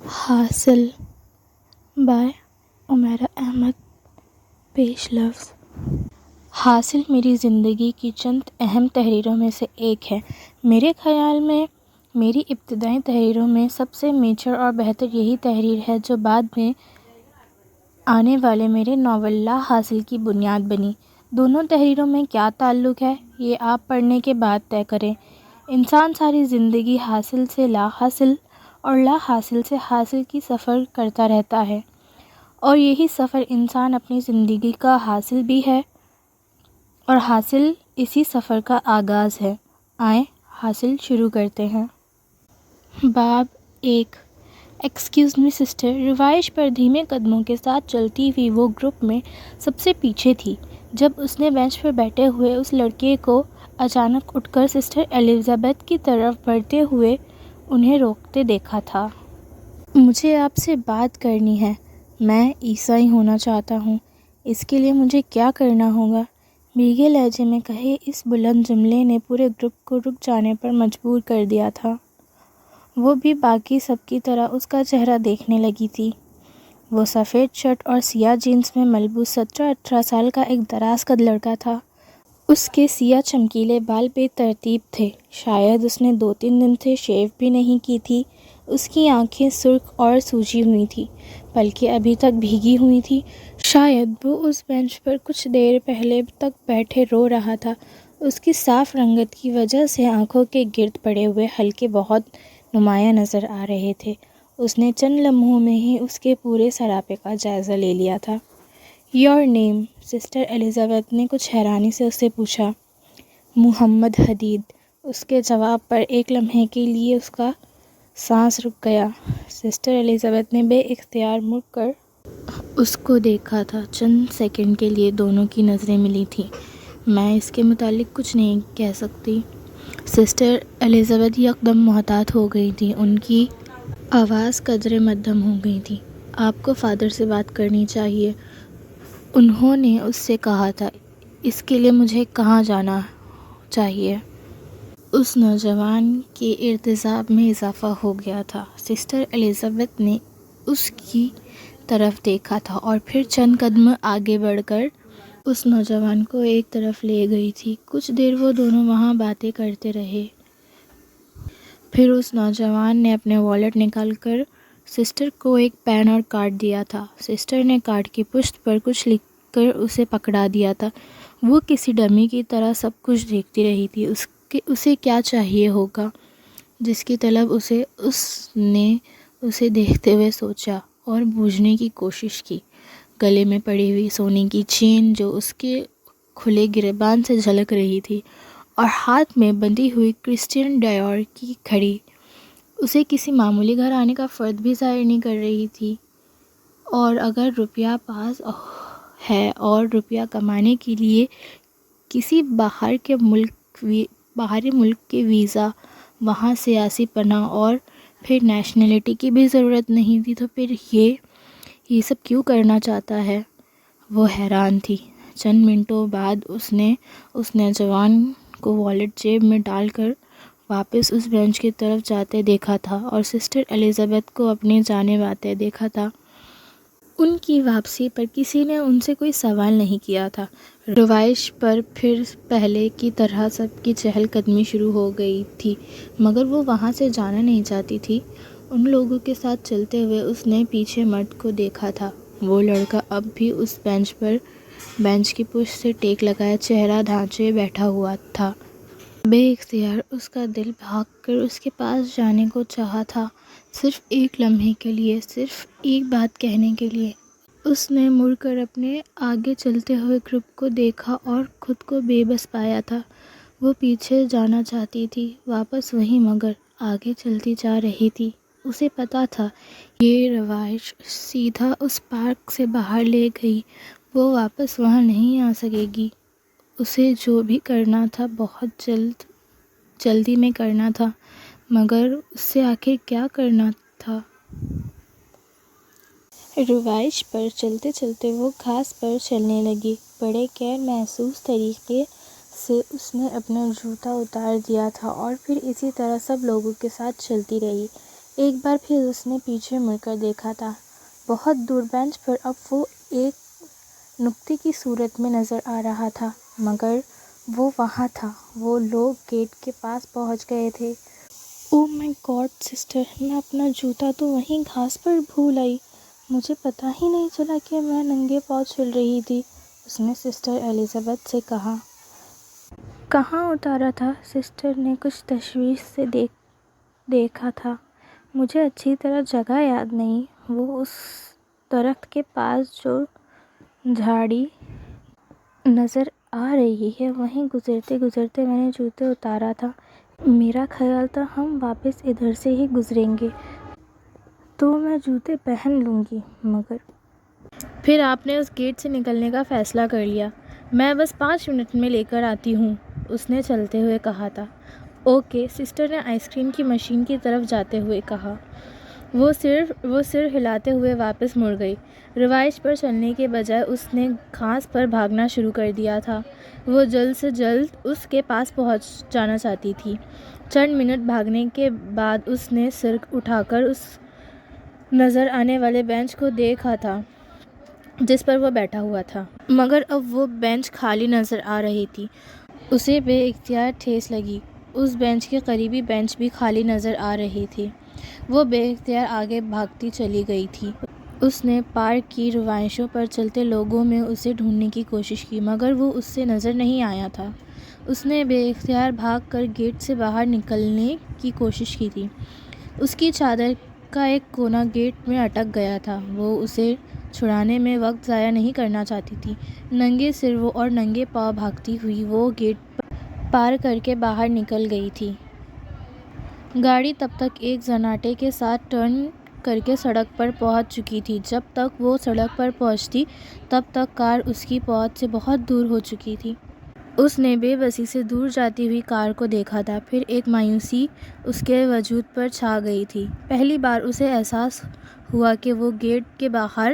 حاصل بائے عمیرہ احمد. پیش لفظ. حاصل میری زندگی کی چند اہم تحریروں میں سے ایک ہے. میرے خیال میں میری ابتدائی تحریروں میں سب سے میچر اور بہتر یہی تحریر ہے جو بعد میں آنے والے میرے ناول لا حاصل کی بنیاد بنی. دونوں تحریروں میں کیا تعلق ہے یہ آپ پڑھنے کے بعد طے کریں. انسان ساری زندگی حاصل سے لا حاصل اور لا حاصل سے حاصل کی سفر کرتا رہتا ہے، اور یہی سفر انسان اپنی زندگی کا حاصل بھی ہے اور حاصل اسی سفر کا آغاز ہے. آئیں حاصل شروع کرتے ہیں. باب 1. Excuse me sister. روایش پر دھیمے قدموں کے ساتھ چلتی ہوئی وہ گروپ میں سب سے پیچھے تھی. جب اس نے بینچ پر بیٹھے ہوئے اس لڑکے کو اچانک اٹھ کر سسٹر الزبتھ کی طرف بڑھتے ہوئے انہیں روکتے دیکھا تھا. مجھے آپ سے بات کرنی ہے. میں عیسائی ہونا چاہتا ہوں. اس کے لیے مجھے کیا کرنا ہوگا؟ بھیگے لہجے میں کہے اس بلند جملے نے پورے گروپ کو رک جانے پر مجبور کر دیا تھا. وہ بھی باقی سب کی طرح اس کا چہرہ دیکھنے لگی تھی. وہ سفید شرٹ اور سیاہ جینس میں ملبوس 17-18 سال کا ایک دراز قد لڑکا تھا. اس کے سیاہ چمکیلے بال بے ترتیب تھے. شاید اس نے 2-3 دن سے شیو بھی نہیں کی تھی. اس کی آنکھیں سرخ اور سوجی ہوئی تھیں، پلکیں ابھی تک بھیگی ہوئی تھیں. شاید وہ اس بینچ پر کچھ دیر پہلے تک بیٹھے رو رہا تھا. اس کی صاف رنگت کی وجہ سے آنکھوں کے گرد پڑے ہوئے حلقے بہت نمایاں نظر آ رہے تھے. اس نے چند لمحوں میں ہی اس کے پورے سراپے کا جائزہ لے لیا تھا. Your name? سسٹر الزبتھ نے کچھ حیرانی سے اس سے پوچھا. محمد حدید. اس کے جواب پر ایک لمحے کے لیے اس کا سانس رک گیا. سسٹر الزبتھ نے بے اختیار مڑ کر اس کو دیکھا تھا. چند سیکنڈ کے لیے دونوں کی نظریں ملی تھیں. میں اس کے متعلق کچھ نہیں کہہ سکتی. سسٹر الزبتھ یکدم محتاط ہو گئی تھی. ان کی آواز قدرے مدھم ہو گئی تھی. آپ کو فادر سے بات کرنی چاہیے، انہوں نے اس سے کہا تھا. اس کے لیے مجھے کہاں جانا چاہیے؟ اس نوجوان کے ارتجاف میں اضافہ ہو گیا تھا. سسٹر الزبتھ نے اس کی طرف دیکھا تھا اور پھر چند قدم آگے بڑھ کر اس نوجوان کو ایک طرف لے گئی تھی. کچھ دیر وہ دونوں وہاں باتیں کرتے رہے. پھر اس نوجوان نے اپنے والیٹ نکال کر سسٹر کو ایک پین اور کارڈ دیا تھا. سسٹر نے کارڈ کی پشت پر کچھ لکھ کر اسے پکڑا دیا تھا. وہ کسی ڈمی کی طرح سب کچھ دیکھتی رہی تھی. اسے کیا چاہیے ہوگا جس کی طلب اس نے اسے دیکھتے ہوئے سوچا اور بوجھنے کی کوشش کی. گلے میں پڑی ہوئی سونے کی چین جو اس کے کھلے گریبان سے جھلک رہی تھی، اور ہاتھ میں بندھی ہوئی کرسچین ڈائور کی گھڑی اسے کسی معمولی گھرانے کا فرد بھی ظاہر نہیں کر رہی تھی. اور اگر روپیہ پاس ہے اور روپیہ کمانے کے لیے کسی باہری ملک کے ویزا، وہاں سیاسی پناہ اور پھر نیشنلٹی کی بھی ضرورت نہیں تھی، تو پھر یہ سب کیوں کرنا چاہتا ہے؟ وہ حیران تھی. چند منٹوں بعد اس نے اس نوجوان کو والیٹ جیب میں ڈال کر واپس اس بینچ کی طرف جاتے دیکھا تھا اور سسٹر الزبتھ کو اپنی جانب آتے دیکھا تھا. ان کی واپسی پر کسی نے ان سے کوئی سوال نہیں کیا تھا. روایش پر پھر پہلے کی طرح سب کی چہل قدمی شروع ہو گئی تھی، مگر وہ وہاں سے جانا نہیں چاہتی تھی. ان لوگوں کے ساتھ چلتے ہوئے اس نے پیچھے مرد کو دیکھا تھا. وہ لڑکا اب بھی اس بینچ کی پشت سے ٹیک لگائے چہرہ ڈھانچے بیٹھا ہوا تھا. بے اختیار اس کا دل بھاگ کر اس کے پاس جانے کو چاہا تھا، صرف ایک لمحے کے لیے، صرف ایک بات کہنے کے لیے. اس نے مڑ کر اپنے آگے چلتے ہوئے گروپ کو دیکھا اور خود کو بے بس پایا تھا. وہ پیچھے جانا چاہتی تھی، واپس وہیں، مگر آگے چلتی جا رہی تھی. اسے پتا تھا یہ روایش سیدھا اس پارک سے باہر لے گئی. وہ واپس وہاں نہیں آ سکے گی. اسے جو بھی کرنا تھا بہت جلدی میں کرنا تھا، مگر اس سے آخر کیا کرنا تھا؟ روایش پر چلتے چلتے وہ گھاس پر چلنے لگی. بڑے غیر محسوس طریقے سے اس نے اپنا جوتا اتار دیا تھا اور پھر اسی طرح سب لوگوں کے ساتھ چلتی رہی. ایک بار پھر اس نے پیچھے مڑ کر دیکھا تھا۔ بہت دور بینچ پر اب وہ ایک نقطے کی صورت میں نظر آ رہا تھا، مگر وہ وہاں تھا۔ وہ لوگ گیٹ کے پاس پہنچ گئے تھے۔ اوہ مائی گاڈ سسٹر، میں اپنا جوتا تو وہیں گھاس پر بھول آئی۔ مجھے پتہ ہی نہیں چلا کہ میں ننگے پاؤں چل رہی تھی، اس نے سسٹر ایلزابتھ سے کہا۔ کہاں اتارا تھا؟ سسٹر نے کچھ تشویش سے دیکھا تھا۔ مجھے اچھی طرح جگہ یاد نہیں۔ وہ اس درخت کے پاس جو جھاڑی نظر آ رہی ہے وہیں گزرتے گزرتے میں نے جوتے اتارا تھا۔ میرا خیال تھا ہم واپس ادھر سے ہی گزریں گے تو میں جوتے پہن لوں گی، مگر پھر آپ نے اس گیٹ سے نکلنے کا فیصلہ کر لیا۔ میں بس 5 منٹ میں لے کر آتی ہوں، اس نے چلتے ہوئے کہا تھا۔ اوکے، سسٹر نے آئس کریم کی مشین کی طرف جاتے ہوئے کہا۔ وہ سر ہلاتے ہوئے واپس مڑ گئی۔ روایش پر چلنے کے بجائے اس نے گھاس پر بھاگنا شروع کر دیا تھا۔ وہ جلد سے جلد اس کے پاس پہنچ جانا چاہتی تھی۔ چند منٹ بھاگنے کے بعد اس نے سر اٹھا کر اس نظر آنے والے بینچ کو دیکھا تھا جس پر وہ بیٹھا ہوا تھا، مگر اب وہ بینچ خالی نظر آ رہی تھی۔ اسے بے اختیار ٹھیس لگی۔ اس بینچ کے قریبی بینچ بھی خالی نظر آ رہی تھی۔ وہ بے اختیار آگے بھاگتی چلی گئی تھی۔ اس نے پارک کی روایشوں پر چلتے لوگوں میں اسے ڈھونڈنے کی کوشش کی، مگر وہ اس سے نظر نہیں آیا تھا۔ اس نے بے اختیار بھاگ کر گیٹ سے باہر نکلنے کی کوشش کی تھی۔ اس کی چادر کا ایک کونا گیٹ میں اٹک گیا تھا۔ وہ اسے چھڑانے میں وقت ضائع نہیں کرنا چاہتی تھی۔ ننگے سر اور ننگے پاؤں بھاگتی ہوئی وہ گیٹ پار کر کے باہر نکل گئی تھی۔ گاڑی تب تک ایک سناٹے کے ساتھ ٹرن کر کے سڑک پر پہنچ چکی تھی۔ جب تک وہ سڑک پر پہنچتی تب تک کار اس کی پہنچ سے بہت دور ہو چکی تھی۔ اس نے بے بسی سے دور جاتی ہوئی کار کو دیکھا تھا، پھر ایک مایوسی اس کے وجود پر چھا گئی تھی۔ پہلی بار اسے احساس ہوا کہ وہ گیٹ کے باہر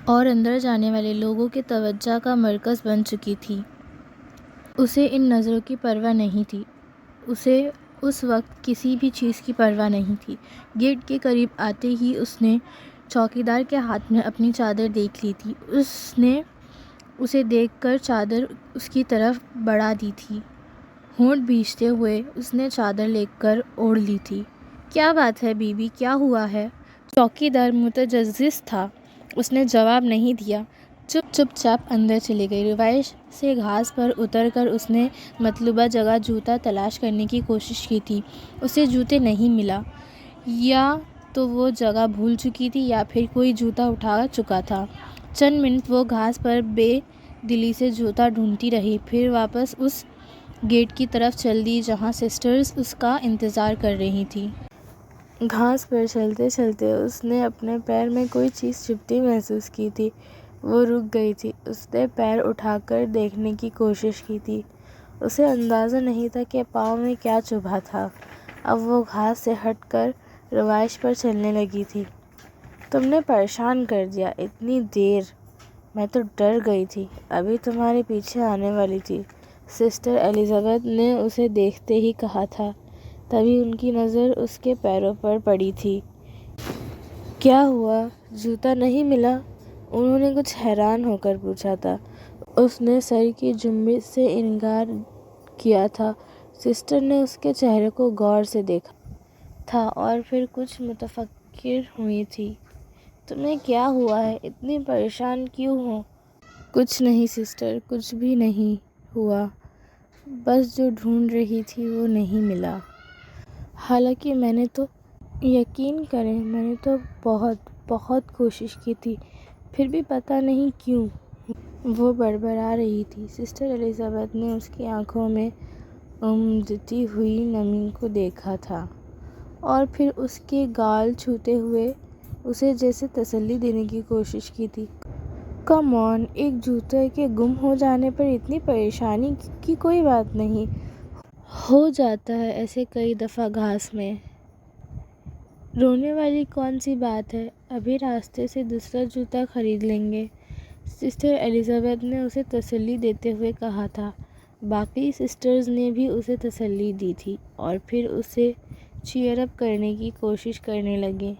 اور اندر جانے والے لوگوں کی توجہ کا مرکز بن چکی تھی۔ اسے ان نظروں کی پرواہ نہیں تھی۔ اسے اس وقت کسی بھی چیز کی پرواہ نہیں تھی۔ گیٹ کے قریب آتے ہی اس نے چوکیدار کے ہاتھ میں اپنی چادر دیکھ لی تھی۔ اس نے اسے دیکھ کر چادر اس کی طرف بڑھا دی تھی۔ ہونٹ بھینچتے ہوئے اس نے چادر لے کر اوڑھ لی تھی۔ کیا بات ہے بی بی، کیا ہوا ہے؟ چوکیدار متجسس تھا۔ اس نے جواب نہیں دیا، چپ چاپ اندر چلی گئی۔ روایش سے گھاس پر اتر کر اس نے مطلوبہ جگہ جوتا تلاش کرنے کی کوشش کی تھی۔ اسے جوتے نہیں ملا۔ یا تو وہ جگہ بھول چکی تھی یا پھر کوئی جوتا اٹھا چکا تھا۔ چند منٹ وہ گھاس پر بے دلی سے جوتا ڈھونڈتی رہی، پھر واپس اس گیٹ کی طرف چل دی جہاں سسٹرز اس کا انتظار کر رہی تھیں۔ گھاس پر چلتے چلتے اس نے اپنے پیر میں کوئی چیز چبھتی محسوس کی تھی۔ وہ رک گئی تھی۔ اس نے پیر اٹھا کر دیکھنے کی کوشش کی تھی۔ اسے اندازہ نہیں تھا کہ پاؤں میں کیا چبھا تھا۔ اب وہ گھاس سے ہٹ کر روایش پر چلنے لگی تھی۔ تم نے پریشان کر دیا، اتنی دیر! میں تو ڈر گئی تھی، ابھی تمہارے پیچھے آنے والی تھی، سسٹر ایلزابتھ نے اسے دیکھتے ہی کہا تھا۔ تبھی ان کی نظر اس کے پیروں پر پڑی تھی۔ کیا ہوا؟ جوتا نہیں ملا؟ انہوں نے کچھ حیران ہو کر پوچھا تھا۔ اس نے سر کی جنبش سے انکار کیا تھا۔ سسٹر نے اس کے چہرے کو غور سے دیکھا تھا اور پھر کچھ متفکر ہوئی تھی۔ تمہیں کیا ہوا ہے؟ اتنی پریشان کیوں ہو؟ کچھ نہیں سسٹر، کچھ بھی نہیں ہوا، بس جو ڈھونڈ رہی تھی وہ نہیں ملا۔ حالانکہ میں نے تو یقین کریں، میں نے تو بہت کوشش کی تھی، پھر بھی پتہ نہیں کیوں۔ وہ بڑبڑا رہی تھی۔ سسٹر ایلزابتھ نے اس کی آنکھوں میں امڑتی ہوئی نمی کو دیکھا تھا اور پھر اس کے گال چھوتے ہوئے اسے جیسے تسلی دینے کی کوشش کی تھی۔ کم آن، ایک جوتے کے گم ہو جانے پر اتنی پریشانی کی کوئی بات نہیں، ہو جاتا ہے ایسے کئی دفعہ گھاس میں۔ رونے والی کون سی بات ہے، ابھی راستے سے دوسرا جوتا خرید لیں گے، سسٹر ایلزابتھ نے اسے تسلی دیتے ہوئے کہا تھا۔ باقی سسٹرز نے بھی اسے تسلی دی تھی اور پھر اسے چیئر اپ کرنے کی کوشش کرنے لگے۔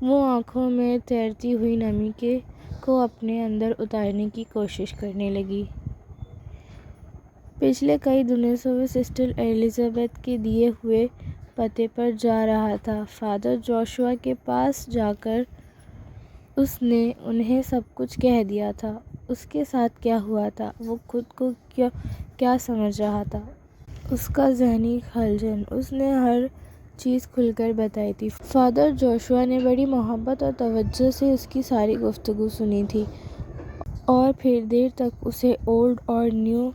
وہ آنکھوں میں تیرتی ہوئی نمی کو اپنے اندر اتارنے کی کوشش کرنے لگی۔ پچھلے کئی دنوں سے وہ سسٹر ایلزبتھ کے دیے ہوئے پتے پر جا رہا تھا۔ فادر جوشوا کے پاس جا کر اس نے انہیں سب کچھ کہہ دیا تھا۔ اس کے ساتھ کیا ہوا تھا، وہ خود کو کیا سمجھ رہا تھا، اس کا ذہنی خلجن، اس نے ہر چیز کھل کر بتائی تھی۔ فادر جوشوا نے بڑی محبت اور توجہ سے اس کی ساری گفتگو سنی تھی اور پھر دیر تک اسے اولڈ اور نیو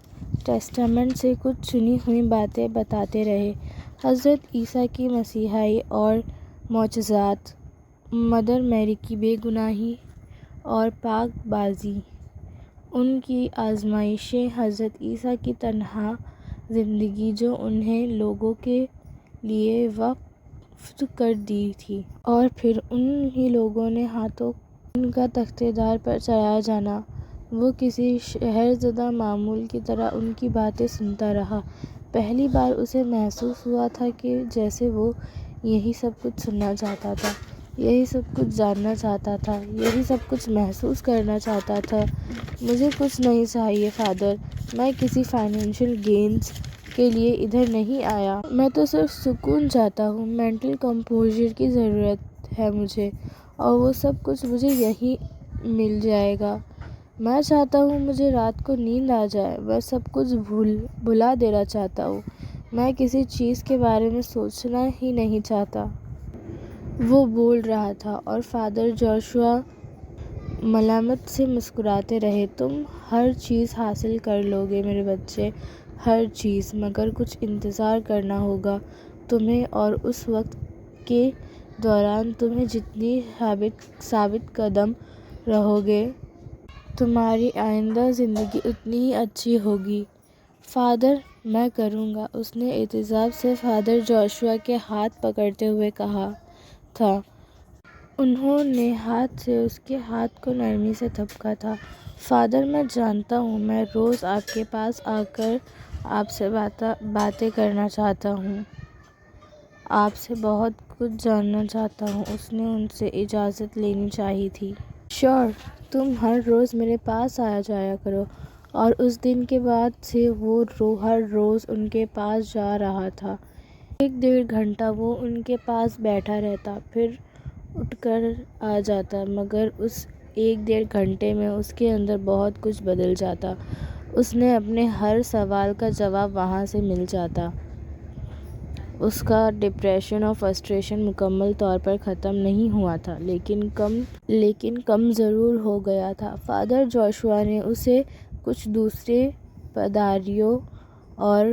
ٹیسٹامنٹ سے کچھ چنی ہوئی باتیں بتاتے رہے۔ حضرت عیسیٰ کی مسیحائی اور معجزات، مدر میری کی بے گناہی اور پاک بازی، ان کی آزمائشیں، حضرت عیسیٰ کی تنہا زندگی جو انہیں لوگوں کے لیے وقف کر دی تھی، اور پھر ان ہی لوگوں نے ہاتھوں ان کا تختِ دار پر چڑھایا جانا۔ وہ کسی شہرزادہ معمول کی طرح ان کی باتیں سنتا رہا۔ پہلی بار اسے محسوس ہوا تھا کہ جیسے وہ یہی سب کچھ سننا چاہتا تھا، یہی سب کچھ جاننا چاہتا تھا، یہی سب کچھ محسوس کرنا چاہتا تھا۔ مجھے کچھ نہیں چاہیے فادر، میں کسی فائنینشیل گینز کے لیے ادھر نہیں آیا۔ میں تو صرف سکون چاہتا ہوں، مینٹل کمپوزر کی ضرورت ہے مجھے، اور وہ سب کچھ مجھے یہیں مل جائے گا۔ میں چاہتا ہوں مجھے رات کو نیند آ جائے، میں سب کچھ بھلا دینا چاہتا ہوں، میں کسی چیز کے بارے میں سوچنا ہی نہیں چاہتا۔ وہ بول رہا تھا اور فادر جوشوا ملامت سے مسکراتے رہے۔ تم ہر چیز حاصل کر لو گے میرے بچے، ہر چیز، مگر کچھ انتظار کرنا ہوگا تمہیں، اور اس وقت کے دوران تمہیں جتنی ثابت قدم رہو گے، تمہاری آئندہ زندگی اتنی ہی اچھی ہوگی۔ فادر، میں کروں گا، اس نے احتساب سے فادر جوشوا کے ہاتھ پکڑتے ہوئے کہا تھا۔ انہوں نے ہاتھ سے اس کے ہاتھ کو نرمی سے تھپکا تھا۔ فادر، میں جانتا ہوں، میں روز آپ کے پاس آ کر آپ سے باتیں کرنا چاہتا ہوں، آپ سے بہت کچھ جاننا چاہتا ہوں۔ اس نے ان سے اجازت لینی چاہی تھی۔ شیور، تم ہر روز میرے پاس آیا جایا کرو۔ اور اس دن کے بعد سے وہ ہر روز ان کے پاس جا رہا تھا۔ 1-1.5 گھنٹہ وہ ان کے پاس بیٹھا رہتا، پھر اٹھ کر آ جاتا، مگر اس 1-1.5 گھنٹے میں اس کے اندر بہت کچھ بدل جاتا۔ اس نے اپنے ہر سوال کا جواب وہاں سے مل جاتا۔ اس کا ڈپریشن اور فرسٹریشن مکمل طور پر ختم نہیں ہوا تھا، لیکن کم ضرور ہو گیا تھا۔ فادر جوشوا نے اسے کچھ دوسرے پادریوں اور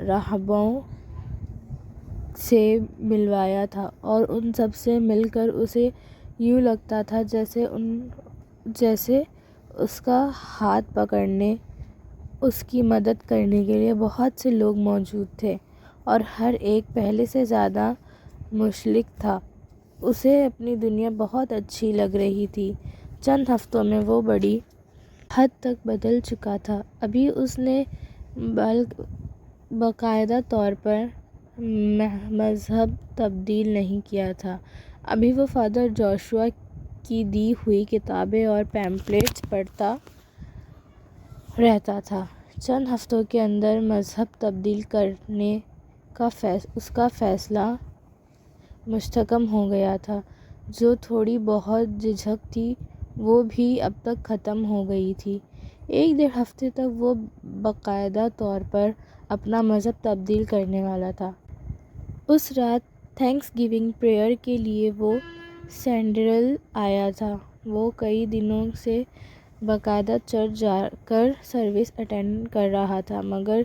راہبوں سے ملوایا تھا، اور ان سب سے مل کر اسے یوں لگتا تھا جیسے اس کا ہاتھ پکڑنے، اس کی مدد کرنے کے لیے بہت سے لوگ موجود تھے، اور ہر ایک پہلے سے زیادہ مشلق تھا۔ اسے اپنی دنیا بہت اچھی لگ رہی تھی۔ چند ہفتوں میں وہ بڑی حد تک بدل چکا تھا۔ ابھی اس نے باقاعدہ طور پر مذہب تبدیل نہیں کیا تھا۔ ابھی وہ فادر جوشوا کی دی ہوئی کتابیں اور پیمفلیٹس پڑھتا رہتا تھا۔ چند ہفتوں کے اندر مذہب تبدیل کرنے کا اس کا فیصلہ مستحکم ہو گیا تھا۔ جو تھوڑی بہت جھجک تھی وہ بھی اب تک ختم ہو گئی تھی۔ 1-1.5 ہفتے تک وہ باقاعدہ طور پر اپنا مذہب تبدیل کرنے والا تھا۔ اس رات تھینکس گیونگ پریئر کے لیے وہ سینڈرل آیا تھا۔ وہ کئی دنوں سے باقاعدہ چرچ جا کر سروس اٹینڈ کر رہا تھا، مگر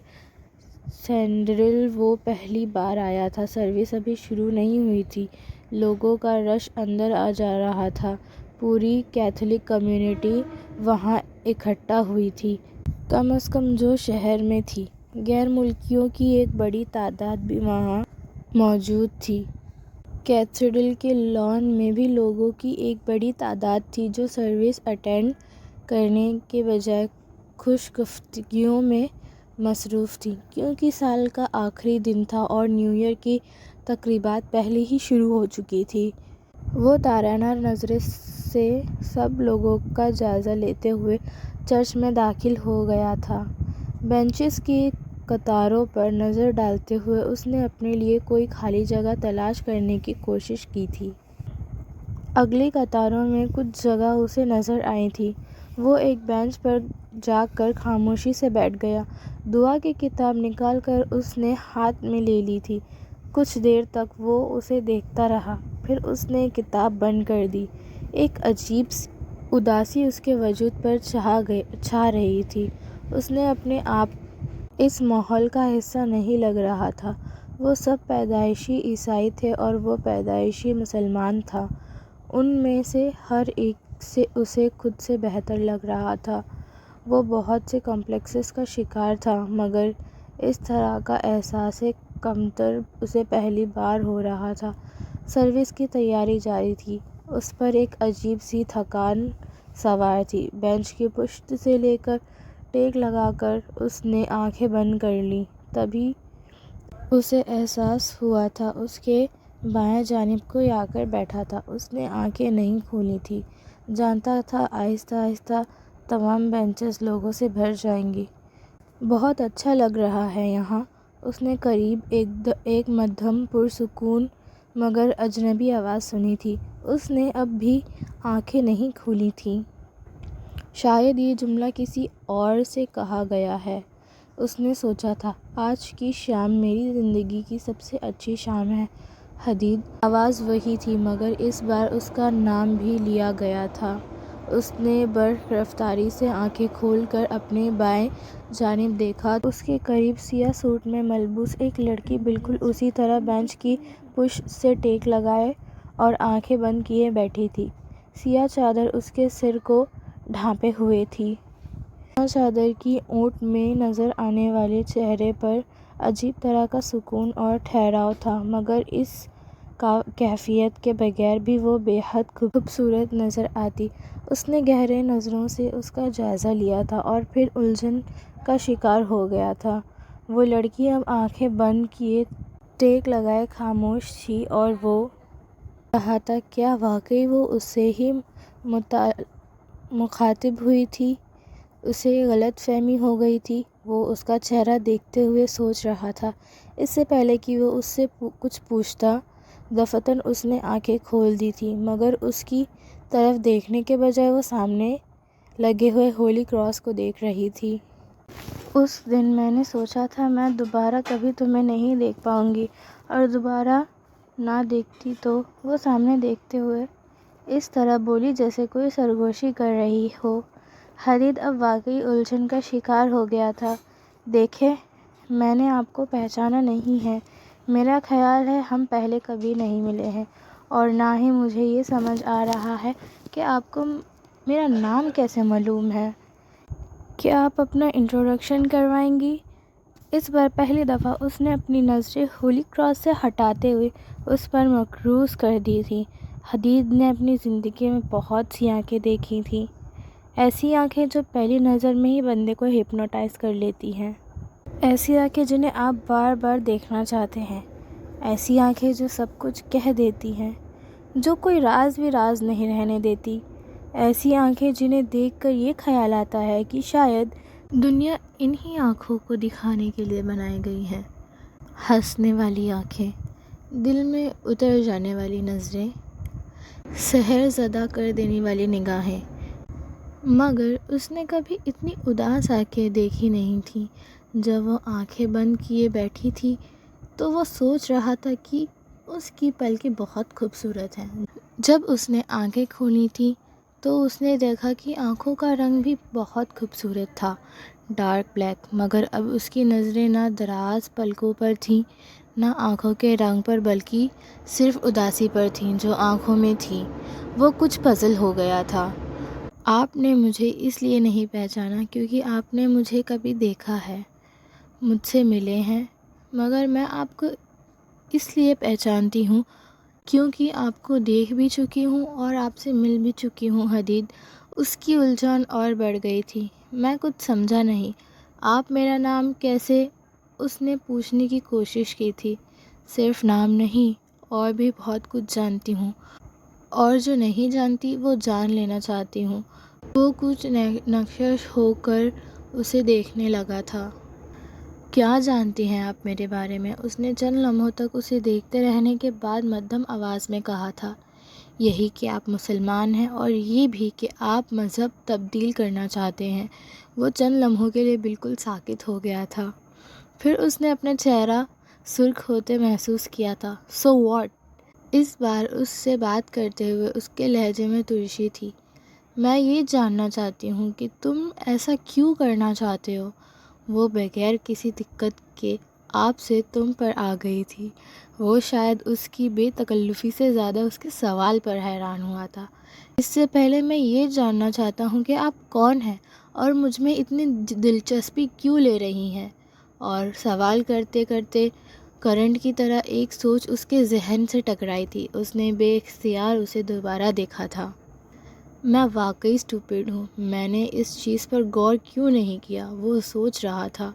سینڈرل وہ پہلی بار آیا تھا۔ سروس ابھی شروع نہیں ہوئی تھی۔ لوگوں کا رش اندر آ جا رہا تھا۔ پوری کیتھولک کمیونٹی وہاں اکٹھا ہوئی تھی، کم از کم جو شہر میں تھی۔ غیر ملکیوں کی ایک بڑی تعداد بھی وہاں موجود تھی۔ کیتھیڈرل کے لان میں بھی لوگوں کی ایک بڑی تعداد تھی جو سروس اٹینڈ کرنے کے بجائے خوش گفتگیوں میں مصروف تھی، کیونکہ سال کا آخری دن تھا اور نیو ایئر کی تقریبات پہلے ہی شروع ہو چکی تھی۔ وہ تارانہ نظریں سے سب لوگوں کا جائزہ لیتے ہوئے چرچ میں داخل ہو گیا تھا۔ بینچز کی قطاروں پر نظر ڈالتے ہوئے اس نے اپنے لیے کوئی خالی جگہ تلاش کرنے کی کوشش کی تھی۔ اگلی قطاروں میں کچھ جگہ اسے نظر آئی تھی۔ وہ ایک بینچ پر جا کر خاموشی سے بیٹھ گیا۔ دعا کی کتاب نکال کر اس نے ہاتھ میں لے لی تھی۔ کچھ دیر تک وہ اسے دیکھتا رہا، پھر اس نے کتاب بند کر دی۔ ایک عجیب اداسی اس کے وجود پر چھا رہی تھی۔ اس نے اپنے آپ اس ماحول کا حصہ نہیں لگ رہا تھا۔ وہ سب پیدائشی عیسائی تھے اور وہ پیدائشی مسلمان تھا۔ ان میں سے ہر ایک سے اسے خود سے بہتر لگ رہا تھا۔ وہ بہت سے کمپلیکسز کا شکار تھا، مگر اس طرح کا احساس کمتر اسے پہلی بار ہو رہا تھا۔ سروس کی تیاری جاری تھی۔ اس پر ایک عجیب سی تھکان سوار تھی۔ بینچ کی پشت سے لے کر ٹیک لگا کر اس نے آنکھیں بند کر لیں۔ تبھی اسے احساس ہوا تھا اس کے بائیں جانب کوئی آ کر بیٹھا تھا۔ اس نے آنکھیں نہیں کھولی تھیں، جانتا تھا آہستہ آہستہ تمام بینچز لوگوں سے بھر جائیں گی۔ بہت اچھا لگ رہا ہے یہاں، اس نے قریب ایک مدھم پرسکون مگر اجنبی آواز سنی تھی۔ اس نے اب بھی آنکھیں نہیں کھولی تھیں۔ شاید یہ جملہ کسی اور سے کہا گیا ہے، اس نے سوچا تھا۔ آج کی شام میری زندگی کی سب سے اچھی شام ہے، حدید۔ آواز وہی تھی مگر اس بار اس کا نام بھی لیا گیا تھا۔ اس نے برق رفتاری سے آنکھیں کھول کر اپنے بائیں جانب دیکھا۔ اس کے قریب سیاہ سوٹ میں ملبوس ایک لڑکی بالکل اسی طرح بینچ کی پشت سے ٹیک لگائے اور آنکھیں بند کیے بیٹھی تھی۔ سیاہ چادر اس کے سر کو ڈھانپے ہوئے تھی۔ سیاہ چادر کی اونٹ میں نظر آنے والے چہرے پر عجیب طرح کا سکون اور ٹھہراؤ تھا، مگر اس کیفیت کے بغیر بھی وہ بے حد خوبصورت نظر آتی۔ اس نے گہرے نظروں سے اس کا جائزہ لیا تھا اور پھر الجھن کا شکار ہو گیا تھا۔ وہ لڑکی اب آنکھیں بند کیے ٹیک لگائے خاموش تھی اور وہ رہا تھا کیا واقعی وہ اس سے ہی مخاطب ہوئی تھی؟ اسے غلط فہمی ہو گئی تھی؟ وہ اس کا چہرہ دیکھتے ہوئے سوچ رہا تھا۔ اس سے پہلے کہ وہ اس سے کچھ پوچھتا، دفعتاً اس نے آنکھیں کھول دی تھیں، مگر اس کی طرف دیکھنے کے بجائے وہ سامنے لگے ہوئے ہولی کراس کو دیکھ رہی تھی۔ اس دن میں نے سوچا تھا میں دوبارہ کبھی تمہیں نہیں دیکھ پاؤں گی، اور دوبارہ نہ دیکھتی تو۔ وہ سامنے دیکھتے ہوئے اس طرح بولی جیسے کوئی سرگوشی کر رہی ہو۔ حدید اب واقعی الجھن کا شکار ہو گیا تھا۔ دیکھیں، میں نے آپ کو پہچانا نہیں ہے۔ میرا خیال ہے ہم پہلے کبھی نہیں ملے ہیں، اور نہ ہی مجھے یہ سمجھ آ رہا ہے کہ آپ کو میرا نام کیسے معلوم ہے۔ کیا آپ اپنا انٹروڈکشن کروائیں گی؟ اس بار پہلی دفعہ اس نے اپنی نظریں ہولی کراس سے ہٹاتے ہوئے اس پر مرکوز کر دی تھیں۔ حدید نے اپنی زندگی میں بہت سی آنکھیں دیکھی تھیں، ایسی آنکھیں جو پہلی نظر میں ہی بندے کو ہپنوٹائز کر لیتی ہیں۔ ایسی آنکھیں جنہیں آپ بار بار دیکھنا چاہتے ہیں۔ ایسی آنکھیں جو سب کچھ کہہ دیتی ہیں، جو کوئی راز بھی راز نہیں رہنے دیتی۔ ایسی آنکھیں جنہیں دیکھ کر یہ خیال آتا ہے کہ شاید دنیا انہی آنکھوں کو دکھانے کے لیے بنائی گئی ہے۔ ہنسنے والی آنکھیں، دل میں اتر جانے والی نظریں، سحر زدہ کر دینے والی نگاہیں۔ مگر اس نے کبھی اتنی اداس آنکھیں دیکھی نہیں تھیں۔ جب وہ آنکھیں بند کیے بیٹھی تھی تو وہ سوچ رہا تھا کہ اس کی پلکیں بہت خوبصورت ہیں۔ جب اس نے آنکھیں کھولی تھیں تو اس نے دیکھا کہ آنکھوں کا رنگ بھی بہت خوبصورت تھا، ڈارک بلیک۔ مگر اب اس کی نظریں نہ دراز پلکوں پر تھیں، نہ آنکھوں کے رنگ پر، بلکہ صرف اداسی پر تھیں جو آنکھوں میں تھی۔ وہ کچھ پزل ہو گیا تھا۔ آپ نے مجھے اس لیے نہیں پہچانا کیونکہ آپ نے مجھے کبھی دیکھا ہے، مجھ سے ملے ہیں، مگر میں آپ کو اس لیے پہچانتی ہوں کیونکہ آپ کو دیکھ بھی چکی ہوں اور آپ سے مل بھی چکی ہوں۔ حدید، اس کی الجھن اور بڑھ گئی تھی۔ میں کچھ سمجھا نہیں۔ آپ میرا نام کیسے؟ اس نے پوچھنے کی کوشش کی تھی۔ صرف نام نہیں اور بھی بہت کچھ جانتی ہوں، اور جو نہیں جانتی وہ جان لینا چاہتی ہوں۔ وہ کچھ نقش ہو کر اسے دیکھنے لگا تھا۔ کیا جانتی ہیں آپ میرے بارے میں؟ اس نے چند لمحوں تک اسے دیکھتے رہنے کے بعد مدھم آواز میں کہا تھا۔ یہی کہ آپ مسلمان ہیں اور یہ بھی کہ آپ مذہب تبدیل کرنا چاہتے ہیں۔ وہ چند لمحوں کے لیے بالکل ساکت ہو گیا تھا، پھر اس نے اپنا چہرہ سرخ ہوتے محسوس کیا تھا۔ So what? اس بار اس سے بات کرتے ہوئے اس کے لہجے میں ترشی تھی۔ میں یہ جاننا چاہتی ہوں کہ تم ایسا کیوں کرنا چاہتے ہو؟ وہ بغیر کسی دقت کے آپ سے تم پر آ گئی تھی۔ وہ شاید اس کی بے تکلفی سے زیادہ اس کے سوال پر حیران ہوا تھا۔ اس سے پہلے میں یہ جاننا چاہتا ہوں کہ آپ کون ہیں اور مجھ میں اتنی دلچسپی کیوں لے رہی ہیں؟ اور سوال کرتے کرتے کرنٹ کی طرح ایک سوچ اس کے ذہن سے ٹکرائی تھی۔ اس نے بے اختیار اسے دوبارہ دیکھا تھا۔ میں واقعی اسٹوپڈ ہوں، میں نے اس چیز پر غور کیوں نہیں کیا؟ وہ سوچ رہا تھا۔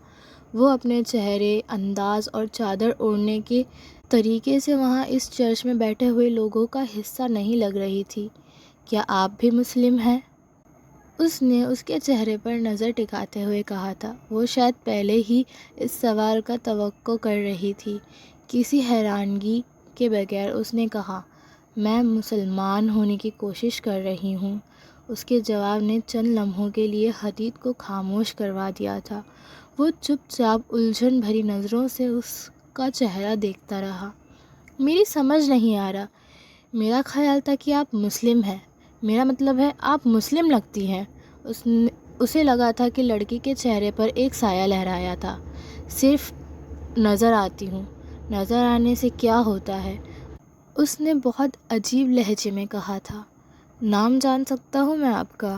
وہ اپنے چہرے، انداز اور چادر اوڑھنے کے طریقے سے وہاں اس چرچ میں بیٹھے ہوئے لوگوں کا حصہ نہیں لگ رہی تھی۔ کیا آپ بھی مسلم ہیں؟ اس نے اس کے چہرے پر نظر ٹکاتے ہوئے کہا تھا۔ وہ شاید پہلے ہی اس سوال کا توقع کر رہی تھی۔ کسی حیرانگی کے بغیر اس نے کہا، میں مسلمان ہونے کی کوشش کر رہی ہوں۔ اس کے جواب نے چند لمحوں کے لیے حدید کو خاموش کروا دیا تھا۔ وہ چپ چاپ الجھن بھری نظروں سے اس کا چہرہ دیکھتا رہا۔ میری سمجھ نہیں آ رہا۔ میرا خیال تھا کہ آپ مسلم ہیں، میرا مطلب ہے آپ مسلم لگتی ہیں۔ اسے لگا تھا کہ لڑکی کے چہرے پر ایک سایہ لہرایا تھا۔ صرف نظر آتی ہوں، نظر آنے سے کیا ہوتا ہے؟ اس نے بہت عجیب لہجے میں کہا تھا۔ نام جان سکتا ہوں میں آپ کا؟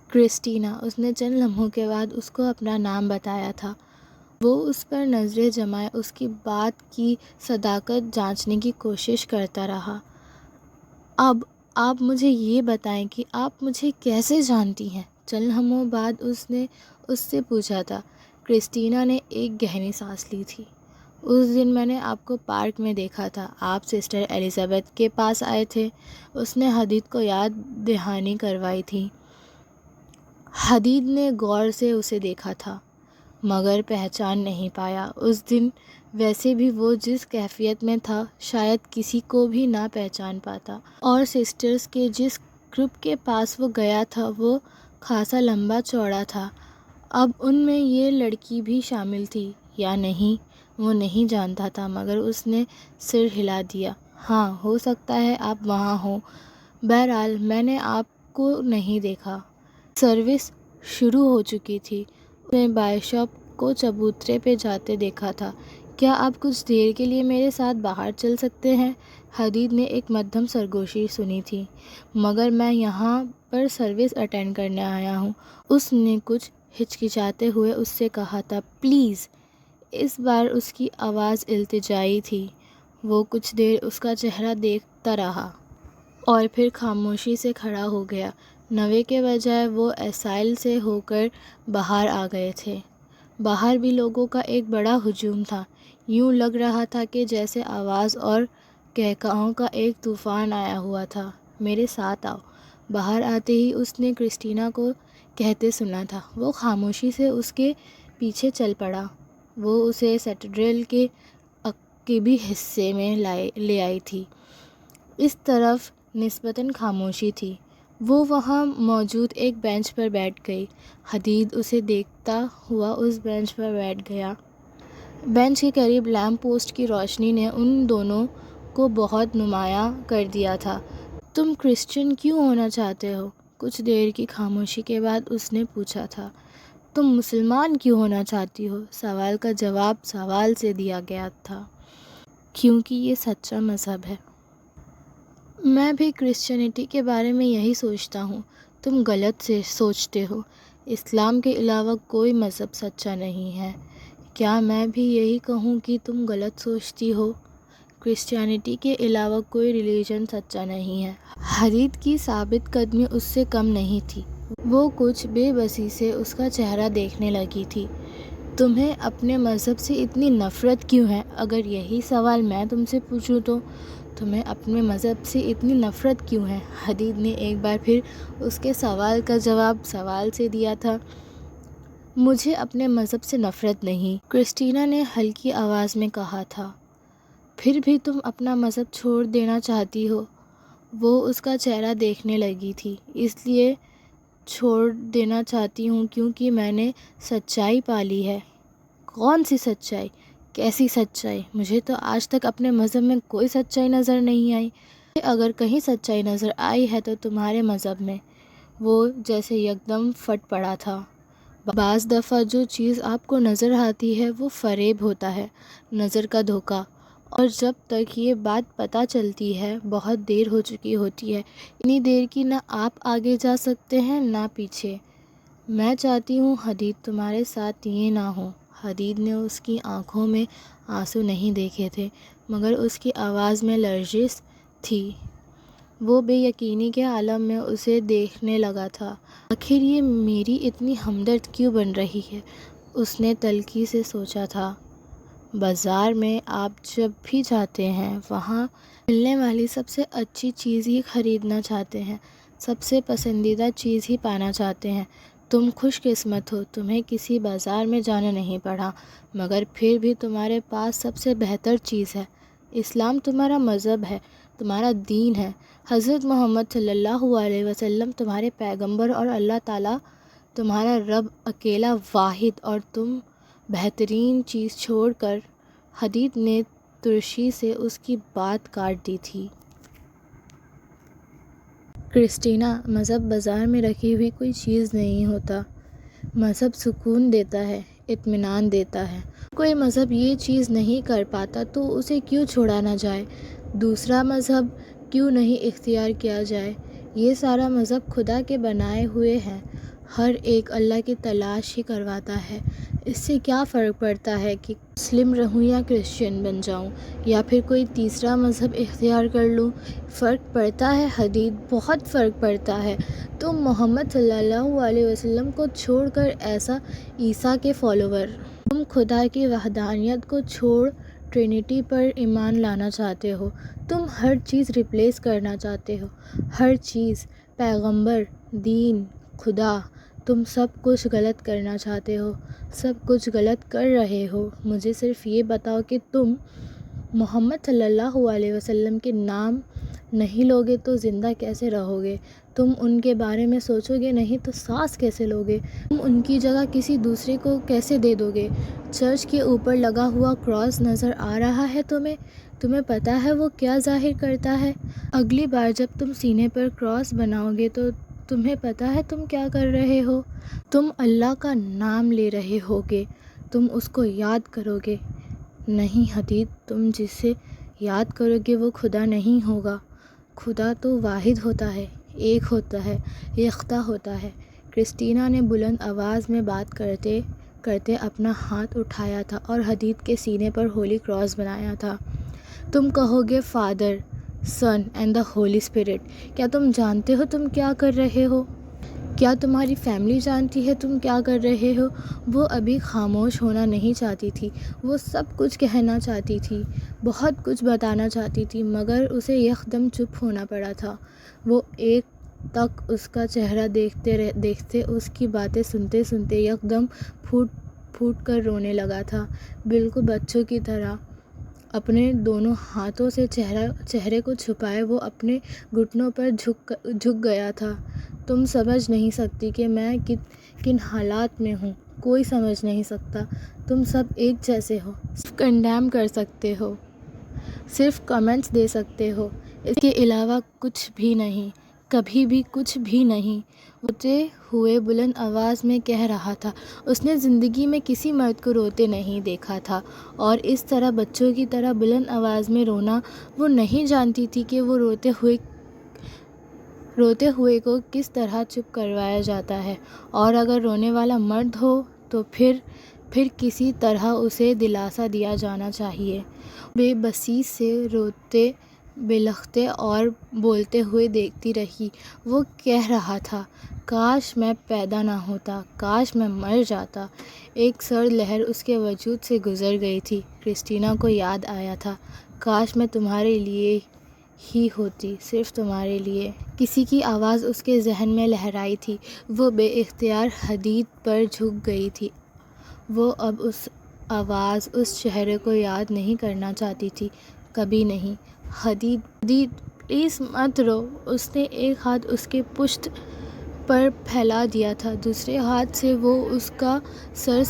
کرسٹینا۔ اس نے چند لمحوں کے بعد اس کو اپنا نام بتایا تھا۔ وہ اس پر نظریں جمائے اس کی بات کی صداقت جانچنے کی کوشش کرتا رہا۔ اب آپ مجھے یہ بتائیں کہ آپ مجھے کیسے جانتی ہیں؟ چند لمحوں بعد اس نے اس سے پوچھا تھا۔ کرسٹینا نے ایک گہری سانس لی تھی۔ اس دن میں نے آپ کو پارک میں دیکھا تھا، آپ سسٹر ایلزابتھ کے پاس آئے تھے۔ اس نے حدید کو یاد دہانی کروائی تھی۔ حدید نے غور سے اسے دیکھا تھا مگر پہچان نہیں پایا۔ اس دن ویسے بھی وہ جس کیفیت میں تھا شاید کسی کو بھی نہ پہچان پاتا، اور سسٹرز کے جس گروپ کے پاس وہ گیا تھا وہ خاصا لمبا چوڑا تھا۔ اب ان میں یہ لڑکی بھی شامل تھی یا نہیں وہ نہیں جانتا تھا، مگر اس نے سر ہلا دیا۔ ہاں، ہو سکتا ہے آپ وہاں ہوں۔ بہرحال میں نے آپ کو نہیں دیکھا۔ سروس شروع ہو چکی تھی۔ اس نے بائشاپ کو چبوترے پہ جاتے دیکھا تھا۔ کیا آپ کچھ دیر کے لیے میرے ساتھ باہر چل سکتے ہیں؟ حدید نے ایک مدھم سرگوشی سنی تھی۔ مگر میں یہاں پر سروس اٹینڈ کرنے آیا ہوں۔ اس نے کچھ ہچکچاتے ہوئے اس سے کہا تھا۔ پلیز۔ اس بار اس کی آواز التجائی تھی۔ وہ کچھ دیر اس کا چہرہ دیکھتا رہا اور پھر خاموشی سے کھڑا ہو گیا۔ نوے کے بجائے وہ ایسائل سے ہو کر باہر آ گئے تھے۔ باہر بھی لوگوں کا ایک بڑا ہجوم تھا۔ یوں لگ رہا تھا کہ جیسے آواز اور قہقہوں کا ایک طوفان آیا ہوا تھا۔ میرے ساتھ آؤ۔ باہر آتے ہی اس نے کرسٹینا کو کہتے سنا تھا۔ وہ خاموشی سے اس کے پیچھے چل پڑا۔ وہ اسے سیٹڈریل کے عقبی حصے میں لے آئی تھی۔ اس طرف نسبتاً خاموشی تھی۔ وہ وہاں موجود ایک بینچ پر بیٹھ گئی۔ حدید اسے دیکھتا ہوا اس بینچ پر بیٹھ گیا۔ بینچ کے قریب لیمپ پوسٹ کی روشنی نے ان دونوں کو بہت نمایاں کر دیا تھا۔ تم کرسچن کیوں ہونا چاہتے ہو؟ کچھ دیر کی خاموشی کے بعد اس نے پوچھا تھا۔ تم مسلمان کیوں ہونا چاہتی ہو؟ سوال کا جواب سوال سے دیا گیا تھا۔ کیونکہ یہ سچا مذہب ہے۔ میں بھی کرسچینٹی کے بارے میں یہی سوچتا ہوں۔ تم غلط سے سوچتے ہو۔ اسلام کے علاوہ کوئی مذہب سچا نہیں ہے۔ کیا میں بھی یہی کہوں کہ تم غلط سوچتی ہو؟ کرسچینٹی کے علاوہ کوئی ریلیجن سچا نہیں ہے۔ حدید کی ثابت قدمی اس سے کم نہیں تھی۔ وہ کچھ بے بسی سے اس کا چہرہ دیکھنے لگی تھی۔ تمہیں اپنے مذہب سے اتنی نفرت کیوں ہے؟ اگر یہی سوال میں تم سے پوچھوں تو تمہیں اپنے مذہب سے اتنی نفرت کیوں ہے؟ حدید نے ایک بار پھر اس کے سوال کا جواب سوال سے دیا تھا۔ مجھے اپنے مذہب سے نفرت نہیں، کرسٹینا نے ہلکی آواز میں کہا تھا۔ پھر بھی تم اپنا مذہب چھوڑ دینا چاہتی ہو؟ وہ اس کا چہرہ دیکھنے لگی تھی۔ اس لیے چھوڑ دینا چاہتی ہوں کیونکہ میں نے سچائی پالی ہے۔ کون سی سچائی؟ کیسی سچائی؟ مجھے تو آج تک اپنے مذہب میں کوئی سچائی نظر نہیں آئی۔ اگر کہیں سچائی نظر آئی ہے تو تمہارے مذہب میں۔ وہ جیسے یکدم پھٹ پڑا تھا۔ بعض دفعہ جو چیز آپ کو نظر آتی ہے وہ فریب ہوتا ہے، نظر کا دھوکہ، اور جب تک یہ بات پتہ چلتی ہے بہت دیر ہو چکی ہوتی ہے، اتنی دیر کی نہ آپ آگے جا سکتے ہیں نہ پیچھے۔ میں چاہتی ہوں حدید تمہارے ساتھ یہ نہ ہو۔ حدید نے اس کی آنکھوں میں آنسو نہیں دیکھے تھے مگر اس کی آواز میں لرزش تھی۔ وہ بے یقینی کے عالم میں اسے دیکھنے لگا تھا۔ آخر یہ میری اتنی ہمدرد کیوں بن رہی ہے؟ اس نے تلخی سے سوچا تھا۔ بازار میں آپ جب بھی جاتے ہیں وہاں ملنے والی سب سے اچھی چیز ہی خریدنا چاہتے ہیں، سب سے پسندیدہ چیز ہی پانا چاہتے ہیں۔ تم خوش قسمت ہو، تمہیں کسی بازار میں جانا نہیں پڑا، مگر پھر بھی تمہارے پاس سب سے بہتر چیز ہے۔ اسلام تمہارا مذہب ہے، تمہارا دین ہے۔ حضرت محمد صلی اللہ علیہ وسلم تمہارے پیغمبر اور اللہ تعالیٰ تمہارا رب اکیلا واحد، اور تم بہترین چیز چھوڑ کر۔ حدید نے ترشی سے اس کی بات کاٹ دی تھی۔ کرسٹینا، مذہب بازار میں رکھی ہوئی کوئی چیز نہیں ہوتا۔ مذہب سکون دیتا ہے، اطمینان دیتا ہے۔ کوئی مذہب یہ چیز نہیں کر پاتا تو اسے کیوں چھوڑا نہ جائے؟ دوسرا مذہب کیوں نہیں اختیار کیا جائے؟ یہ سارا مذہب خدا کے بنائے ہوئے ہیں، ہر ایک اللہ کی تلاش ہی کرواتا ہے۔ اس سے کیا فرق پڑتا ہے کہ مسلم رہوں یا کرسچن بن جاؤں یا پھر کوئی تیسرا مذہب اختیار کر لوں؟ فرق پڑتا ہے حدید، بہت فرق پڑتا ہے۔ تم محمد صلی اللہ علیہ وسلم کو چھوڑ کر ایسا عیسیٰ کے فالوور، تم خدا کی وحدانیت کو چھوڑ ٹرینٹی پر ایمان لانا چاہتے ہو، تم ہر چیز ریپلیس کرنا چاہتے ہو، ہر چیز، پیغمبر، دین، خدا، تم سب کچھ غلط کرنا چاہتے ہو، سب کچھ غلط کر رہے ہو۔ مجھے صرف یہ بتاؤ کہ تم محمد صلی اللہ علیہ وسلم کے نام نہیں لوگے تو زندہ کیسے رہو گے؟ تم ان کے بارے میں سوچو گے نہیں تو سانس کیسے لوگے؟ تم ان کی جگہ کسی دوسرے کو کیسے دے دو گے؟ چرچ کے اوپر لگا ہوا کراس نظر آ رہا ہے تمہیں پتہ ہے وہ کیا ظاہر کرتا ہے؟ اگلی بار جب تم سینے پر کراس بناؤ گے تو تمہیں پتہ ہے تم کیا کر رہے ہو؟ تم اللہ کا نام لے رہے ہوگے، تم اس کو یاد کرو گے۔ نہیں حدید، تم جسے یاد کرو گے وہ خدا نہیں ہوگا۔ خدا تو واحد ہوتا ہے، ایک ہوتا ہے، یکتا ہوتا ہے۔ کرسٹینا نے بلند آواز میں بات کرتے کرتے اپنا ہاتھ اٹھایا تھا اور حدید کے سینے پر ہولی کراس بنایا تھا۔ تم کہو گے Father, Son and the Holy Spirit. کیا تم جانتے ہو تم کیا کر رہے ہو؟ کیا تمہاری فیملی جانتی ہے تم کیا کر رہے ہو؟ وہ ابھی خاموش ہونا نہیں چاہتی تھی، وہ سب کچھ کہنا چاہتی تھی، بہت کچھ بتانا چاہتی تھی، مگر اسے یکدم چپ ہونا پڑا تھا۔ وہ ایک تک اس کا چہرہ دیکھتے اس کی باتیں سنتے سنتے یکدم پھوٹ پھوٹ کر رونے لگا تھا، بالکل بچوں کی طرح۔ اپنے دونوں ہاتھوں سے چہرے کو چھپائے وہ اپنے گھٹنوں پر جھک گیا تھا۔ تم سمجھ نہیں سکتی کہ میں کن حالات میں ہوں، کوئی سمجھ نہیں سکتا۔ تم سب ایک جیسے ہو، صرف کنڈیم کر سکتے ہو، صرف کمنٹس دے سکتے ہو، اس کے علاوہ کچھ بھی نہیں، کبھی بھی کچھ بھی نہیں۔ روتے ہوئے بلند آواز میں کہہ رہا تھا۔ اس نے زندگی میں کسی مرد کو روتے نہیں دیکھا تھا، اور اس طرح بچوں کی طرح بلند آواز میں رونا۔ وہ نہیں جانتی تھی کہ وہ روتے ہوئے کو کس طرح چپ کروایا جاتا ہے، اور اگر رونے والا مرد ہو تو پھر کسی طرح اسے دلاسا دیا جانا چاہیے۔ بے بسی سے روتے بلختے اور بولتے ہوئے دیکھتی رہی۔ وہ کہہ رہا تھا، کاش میں پیدا نہ ہوتا، کاش میں مر جاتا۔ ایک سرد لہر اس کے وجود سے گزر گئی تھی۔ کرسٹینا کو یاد آیا تھا، کاش میں تمہارے لیے ہی ہوتی، صرف تمہارے لیے۔ کسی کی آواز اس کے ذہن میں لہرائی تھی۔ وہ بے اختیار حدید پر جھک گئی تھی۔ وہ اب اس آواز، اس چہرے کو یاد نہیں کرنا چاہتی تھی، کبھی نہیں۔ حدید، حدید، پلیز مت رو۔ اس نے ایک ہاتھ اس کے پشت پر پھیلا دیا تھا، دوسرے ہاتھ سے وہ اس کا سر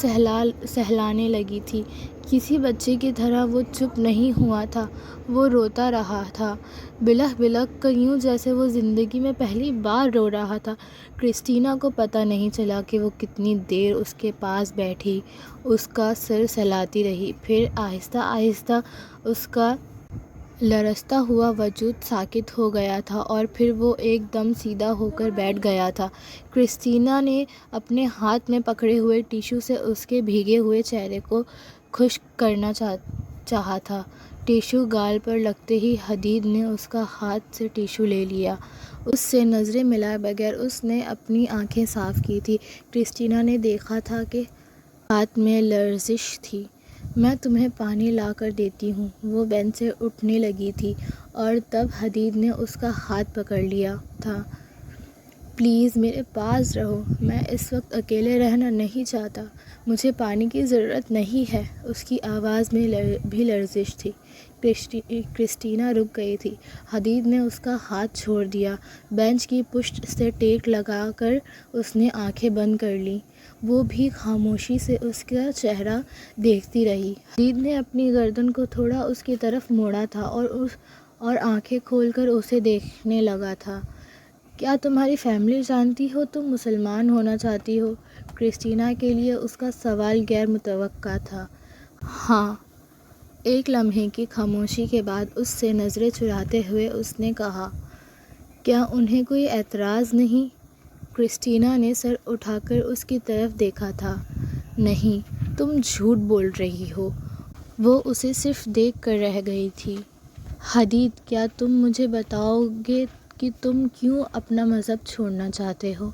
سہلانے لگی تھی۔ کسی بچے کی طرح وہ چپ نہیں ہوا تھا، وہ روتا رہا تھا، بلخ بلخ کر، یوں جیسے وہ زندگی میں پہلی بار رو رہا تھا۔ کرسٹینا کو پتہ نہیں چلا کہ وہ کتنی دیر اس کے پاس بیٹھی، اس کا سر سہلاتی رہی، پھر آہستہ آہستہ اس کا لرزتا ہوا وجود ساکت ہو گیا تھا اور پھر وہ ایک دم سیدھا ہو کر بیٹھ گیا تھا۔ کرسٹینا نے اپنے ہاتھ میں پکڑے ہوئے ٹیشو سے اس کے بھیگے ہوئے چہرے کو خشک کرنا چاہا تھا۔ ٹیشو گال پر لگتے ہی حدید نے اس کا ہاتھ سے ٹیشو لے لیا۔ اس سے نظریں ملائے بغیر اس نے اپنی آنکھیں صاف کی تھیں۔ کرسٹینا نے دیکھا تھا کہ ہاتھ میں لرزش تھی۔ میں تمہیں پانی لا کر دیتی ہوں۔ وہ بینچ سے اٹھنے لگی تھی اور تب حدید نے اس کا ہاتھ پکڑ لیا تھا۔ پلیز میرے پاس رہو، میں اس وقت اکیلے رہنا نہیں چاہتا، مجھے پانی کی ضرورت نہیں ہے۔ اس کی آواز میں بھی لرزش تھی۔ کرسٹینا رک گئی تھی۔ حدید نے اس کا ہاتھ چھوڑ دیا۔ بینچ کی پشت سے ٹیک لگا کر اس نے آنکھیں بند کر لیں۔ وہ بھی خاموشی سے اس کا چہرہ دیکھتی رہی۔ حدید نے اپنی گردن کو تھوڑا اس کی طرف موڑا تھا اور آنکھیں کھول کر اسے دیکھنے لگا تھا۔ کیا تمہاری فیملی جانتی ہو تم مسلمان ہونا چاہتی ہو؟ کرسٹینا کے لیے اس کا سوال غیر متوقع تھا۔ ہاں۔ ایک لمحے کی خاموشی کے بعد اس سے نظریں چراتے ہوئے اس نے کہا، کیا انہیں کوئی اعتراض نہیں؟ کرسٹینا نے سر اٹھا کر اس کی طرف دیکھا تھا۔ نہیں، تم جھوٹ بول رہی ہو۔ وہ اسے صرف دیکھ کر رہ گئی تھی۔ حدید، کیا تم مجھے بتاؤ گے کہ تم کیوں اپنا مذہب چھوڑنا چاہتے ہو؟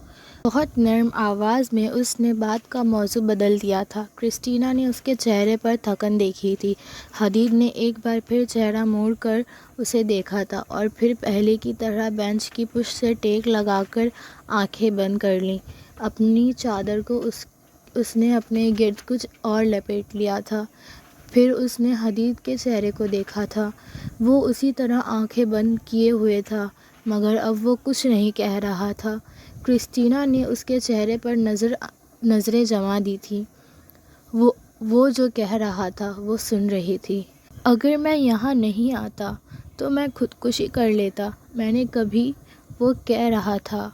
بہت نرم آواز میں اس نے بات کا موضوع بدل دیا تھا۔ کرسٹینا نے اس کے چہرے پر تھکن دیکھی تھی۔ حدید نے ایک بار پھر چہرہ موڑ کر اسے دیکھا تھا اور پھر پہلے کی طرح بینچ کی پشت سے ٹیک لگا کر آنکھیں بند کر لیں۔ اپنی چادر کو اس نے اپنے گرد کچھ اور لپیٹ لیا تھا۔ پھر اس نے حدید کے چہرے کو دیکھا تھا۔ وہ اسی طرح آنکھیں بند کیے ہوئے تھا، مگر اب وہ کچھ نہیں کہہ رہا تھا۔ کرسٹینا نے اس کے چہرے پر نظریں جما دی تھیں۔ وہ جو کہہ رہا تھا وہ سن رہی تھی۔ اگر میں یہاں نہیں آتا تو میں خودکشی کر لیتا، میں نے کبھی، وہ کہہ رہا تھا۔